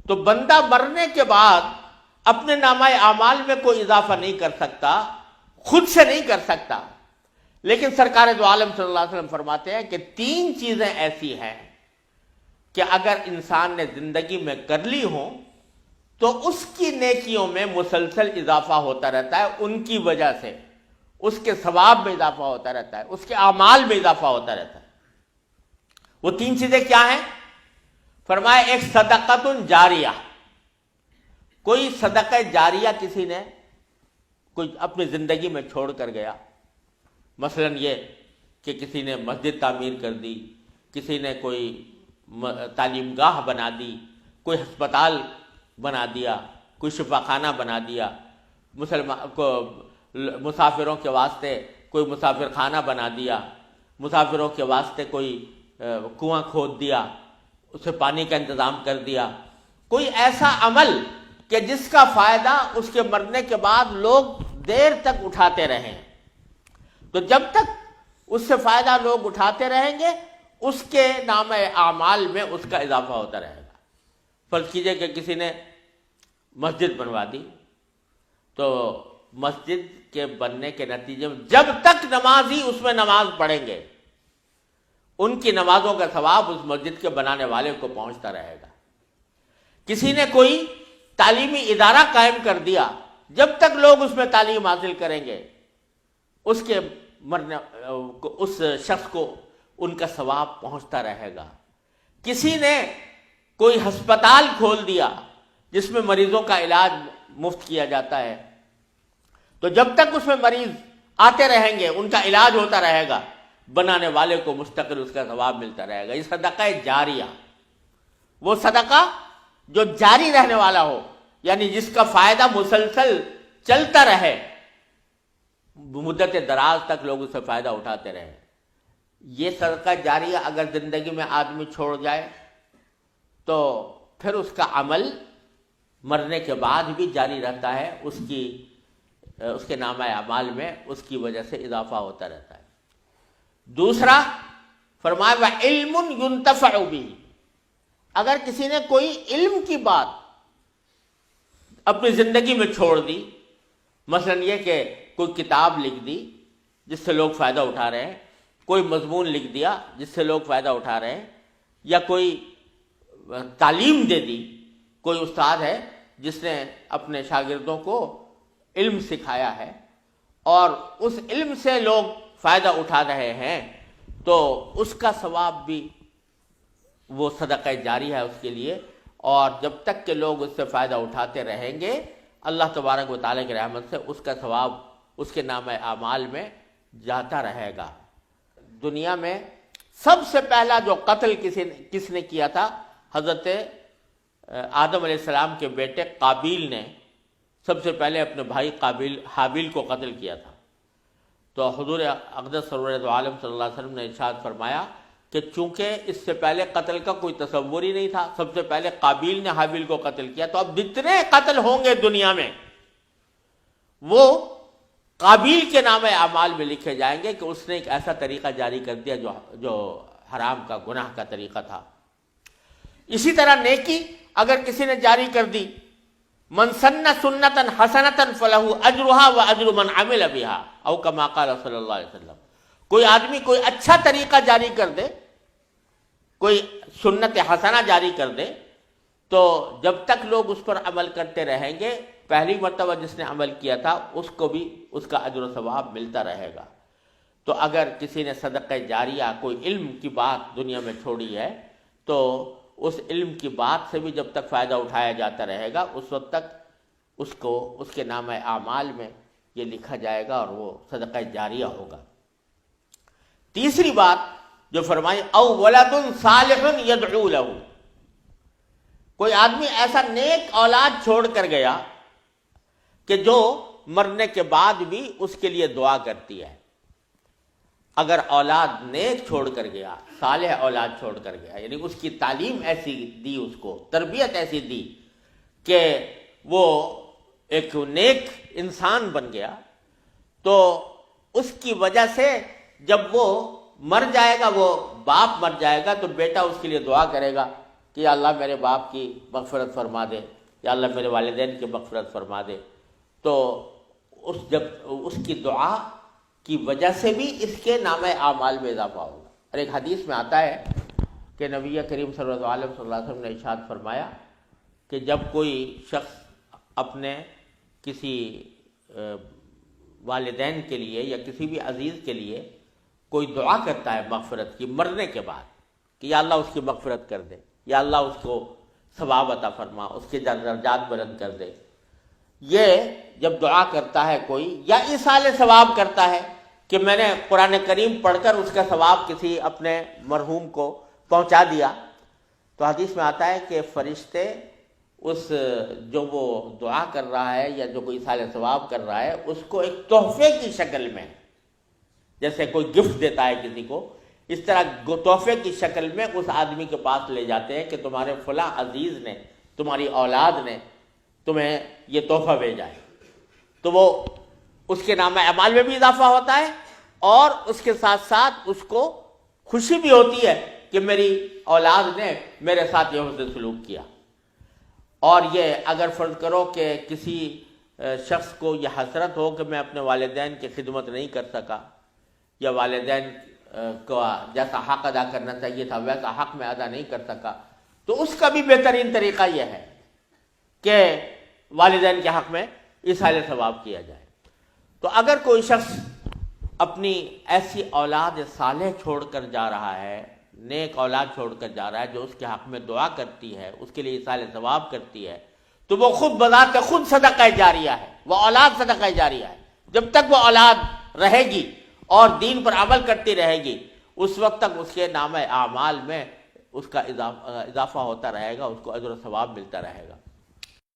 تو بندہ مرنے کے بعد اپنے نامہ اعمال میں کوئی اضافہ نہیں کر سکتا، خود سے نہیں کر سکتا، لیکن سرکار دو عالم صلی اللہ علیہ وسلم فرماتے ہیں کہ 3 چیزیں ایسی ہیں کہ اگر انسان نے زندگی میں کر لی ہوں تو اس کی نیکیوں میں مسلسل اضافہ ہوتا رہتا ہے، ان کی وجہ سے اس کے ثواب میں اضافہ ہوتا رہتا ہے، اس کے اعمال میں اضافہ ہوتا رہتا ہے۔ وہ 3 چیزیں کیا ہیں؟ فرمایا ایک صدقۃ جاریہ، کوئی صدقہ جاریہ کسی نے کوئی اپنی زندگی میں چھوڑ کر گیا، مثلا یہ کہ کسی نے مسجد تعمیر کر دی، کسی نے کوئی تعلیم گاہ بنا دی، کوئی ہسپتال بنا دیا، کوئی شفا خانہ بنا دیا، مسافروں کے واسطے کوئی مسافر خانہ بنا دیا، مسافروں کے واسطے کوئی کنواں کھود دیا، اسے پانی کا انتظام کر دیا، کوئی ایسا عمل کہ جس کا فائدہ اس کے مرنے کے بعد لوگ دیر تک اٹھاتے رہیں، تو جب تک اس سے فائدہ لوگ اٹھاتے رہیں گے اس کے نام اعمال میں اس کا اضافہ ہوتا رہے گا۔ فرض کیجئے کہ کسی نے مسجد بنوا دی، تو مسجد کے بننے کے نتیجے میں جب تک نمازی اس میں نماز پڑھیں گے ان کی نمازوں کا ثواب اس مسجد کے بنانے والے کو پہنچتا رہے گا۔ کسی نے کوئی تعلیمی ادارہ قائم کر دیا، جب تک لوگ اس میں تعلیم حاصل کریں گے اس کے مرنے اس شخص کو ان کا ثواب پہنچتا رہے گا۔ کسی نے کوئی ہسپتال کھول دیا جس میں مریضوں کا علاج مفت کیا جاتا ہے، تو جب تک اس میں مریض آتے رہیں گے ان کا علاج ہوتا رہے گا، بنانے والے کو مستقل اس کا ثواب ملتا رہے گا۔ یہ صدقہ جاریہ، وہ صدقہ جو جاری رہنے والا ہو، یعنی جس کا فائدہ مسلسل چلتا رہے، مدت دراز تک لوگ اس سے فائدہ اٹھاتے رہے۔ یہ صدقہ جاریہ اگر زندگی میں آدمی چھوڑ جائے تو پھر اس کا عمل مرنے کے بعد بھی جاری رہتا ہے، اس کے نامہ اعمال میں اس کی وجہ سے اضافہ ہوتا رہتا ہے۔ دوسرا فرمایا وَعِلْمٌ يُنْتَفَعُ بِهِ، اگر کسی نے کوئی علم کی بات اپنی زندگی میں چھوڑ دی، مثلا یہ کہ کوئی کتاب لکھ دی جس سے لوگ فائدہ اٹھا رہے ہیں، کوئی مضمون لکھ دیا جس سے لوگ فائدہ اٹھا رہے ہیں، یا کوئی تعلیم دے دی، کوئی استاد ہے جس نے اپنے شاگردوں کو علم سکھایا ہے اور اس علم سے لوگ فائدہ اٹھا رہے ہیں، تو اس کا ثواب بھی وہ صدقہ جاری ہے اس کے لیے، اور جب تک کہ لوگ اس سے فائدہ اٹھاتے رہیں گے اللہ تبارک و تعالیٰ کی رحمت سے اس کا ثواب اس کے نام اعمال میں جاتا رہے گا۔ دنیا میں سب سے پہلا جو قتل کس نے کیا تھا؟ حضرت آدم علیہ السلام کے بیٹے قابیل نے سب سے پہلے اپنے بھائی حابیل کو قتل کیا تھا۔ تو حضور اقدس سرور دو عالم صلی اللہ علیہ وسلم نے ارشاد فرمایا کہ چونکہ اس سے پہلے قتل کا کوئی تصور ہی نہیں تھا، سب سے پہلے قابیل نے حابیل کو قتل کیا، تو اب جتنے قتل ہوں گے دنیا میں وہ قابیل کے نام اعمال میں لکھے جائیں گے کہ اس نے ایک ایسا طریقہ جاری کر دیا جو حرام کا، گناہ کا طریقہ تھا۔ اسی طرح نیکی اگر کسی نے جاری کر دی، من سن سنتا حسنتا فلہ اجرہا واجر من عمل بہا او کما قال صلی اللہ علیہ وسلم، کوئی آدمی کوئی اچھا طریقہ جاری کر دے، کوئی سنت حسنہ جاری کر دے، تو جب تک لوگ اس پر عمل کرتے رہیں گے، پہلی مرتبہ جس نے عمل کیا تھا اس کو بھی اس کا اجر و ثواب ملتا رہے گا۔ تو اگر کسی نے صدقہ جاریہ کوئی علم کی بات دنیا میں چھوڑی ہے تو اس علم کی بات سے بھی جب تک فائدہ اٹھایا جاتا رہے گا اس وقت تک اس کو اس کے نام اعمال میں یہ لکھا جائے گا اور وہ صدقہ جاریہ ہوگا۔ تیسری بات جو فرمائی او ولد صالح یدعو لہ، کوئی آدمی ایسا نیک اولاد چھوڑ کر گیا کہ جو مرنے کے بعد بھی اس کے لیے دعا کرتی ہے۔ اگر اولاد نیک چھوڑ کر گیا، صالح اولاد چھوڑ کر گیا، یعنی اس کی تعلیم ایسی دی، اس کو تربیت ایسی دی کہ وہ ایک نیک انسان بن گیا، تو اس کی وجہ سے جب وہ مر جائے گا، وہ باپ مر جائے گا تو بیٹا اس کے لیے دعا کرے گا کہ یا اللہ میرے باپ کی مغفرت فرما دے، یا اللہ میرے والدین کی مغفرت فرما دے، تو جب اس کی دعا کی وجہ سے بھی اس کے نامہ اعمال میں اضافہ ہوگا۔ اور ایک حدیث میں آتا ہے کہ نبی کریم صلی اللہ علیہ وسلم نے ارشاد فرمایا کہ جب کوئی شخص اپنے کسی والدین کے لیے یا کسی بھی عزیز کے لیے کوئی دعا کرتا ہے مغفرت کی مرنے کے بعد کہ یا اللہ اس کی مغفرت کر دے، یا اللہ اس کو ثواب عطا فرما، اس کے درجات بلند کر دے، یہ جب دعا کرتا ہے کوئی یا ایصال ثواب کرتا ہے کہ میں نے قرآن کریم پڑھ کر اس کا ثواب کسی اپنے مرحوم کو پہنچا دیا، تو حدیث میں آتا ہے کہ فرشتے اس جو وہ دعا کر رہا ہے یا جو کوئی ایصال ثواب کر رہا ہے اس کو ایک تحفے کی شکل میں، جیسے کوئی گفٹ دیتا ہے کسی کو، اس طرح تحفے کی شکل میں اس آدمی کے پاس لے جاتے ہیں کہ تمہارے فلاں عزیز نے، تمہاری اولاد نے تمہیں یہ تحفہ بھیجا ہے، تو وہ اس کے نامہ اعمال میں بھی اضافہ ہوتا ہے اور اس کے ساتھ ساتھ اس کو خوشی بھی ہوتی ہے کہ میری اولاد نے میرے ساتھ یہ حسن سلوک کیا۔ اور یہ اگر فرض کرو کہ کسی شخص کو یہ حسرت ہو کہ میں اپنے والدین کی خدمت نہیں کر سکا یا والدین کا جیسا حق ادا کرنا چاہیے تھا ویسا حق میں ادا نہیں کر سکا، تو اس کا بھی بہترین طریقہ یہ ہے کہ والدین کے حق میں ایصال ثواب کیا جائے۔ تو اگر کوئی شخص اپنی ایسی اولاد صالح چھوڑ کر جا رہا ہے، نیک اولاد چھوڑ کر جا رہا ہے جو اس کے حق میں دعا کرتی ہے، اس کے لیے ایصال ثواب کرتی ہے، تو وہ خود بذات خود صدقہ جاریہ ہے، وہ اولاد صدقہ جاریہ ہے۔ جب تک وہ اولاد رہے گی اور دین پر عمل کرتی رہے گی اس وقت تک اس کے نامہ اعمال میں اس کا اضافہ ہوتا رہے گا، اس کو اجر و ثواب ملتا رہے گا۔